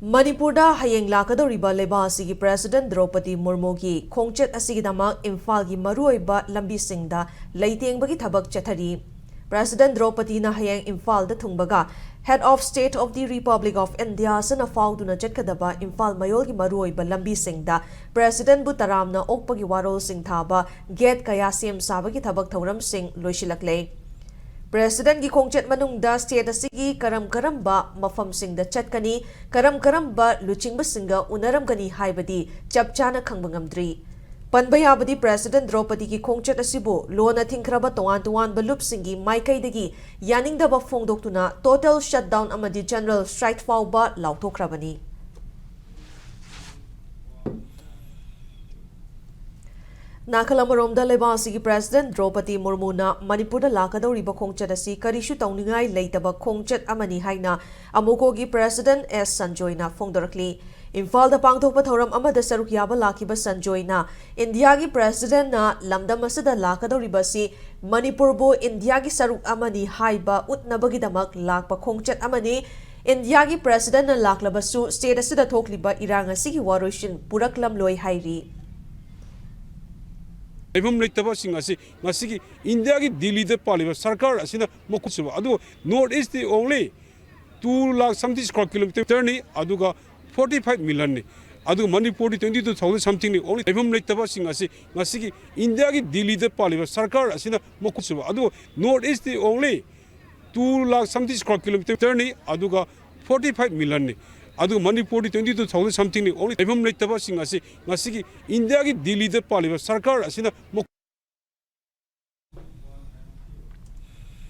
Manipurda hayeng lakadoriba leba asigi President Draupadi Murmu gi khongchet asigidama Imphal gi maruoiba lambisingda leitengbagi thabak chathari. President Draupadi na hayeng Imphal da thungbaga Head of State of the Republic of India sana fauduna chetkadaba Imphal mayol gi maruoiba lambisingda President bu taramna okpagi warol sing thaba gate kaya sem sabagi thabak thauram sing loisilakle. President gi khongchet manungda state asigi karam-karamba mafamsingda chatkani karam-karamba luchingbasinga unaramgani haibadi chapchana khangba ngamdri. Panba yabadi President Draupadi gi khongchet asibu lona thingkraba tongan balupsingi maikaidagi yaningdaba phongdoktuna total shutdown amadi general strike fauba lauthokrabani. Nakalamaromda lebasigi President Draupadi Murmu na Manipurda lakadoriba khongchet asi karishu tauningai leitaba khongchet amani haina Amuco gi President S Sanjoy na phongdorakli. Imphal da pangthokpa thoram amada saruk yaba lakiba Sanjoy na India gi President na lamdam asada lakadoriba si Manipur bo India gi saruk amani haiba utnabagidamak lakpa khongchet amani India gi President na laklabasu state asida thokliba irang asigi waroshin puraklam loi hairi. Ibum leitaba sing asi ngasigi India ki Delhi de paliba sarkar asina mokusuba adu north east the only 2 lakh something square kilometer ni aduga 45 million ni adu Manipur 22,000 something ni only ibum leitaba sing asi ngasigi India ki Delhi de paliba sarkar asina mokusuba adu north east the only 2 lakh something square kilometer ni aduga 45 million ni adu Manipur 22,000 something ni only ibum leitaba sing asi ngasigi India ki Delhi de paliba sarkar asina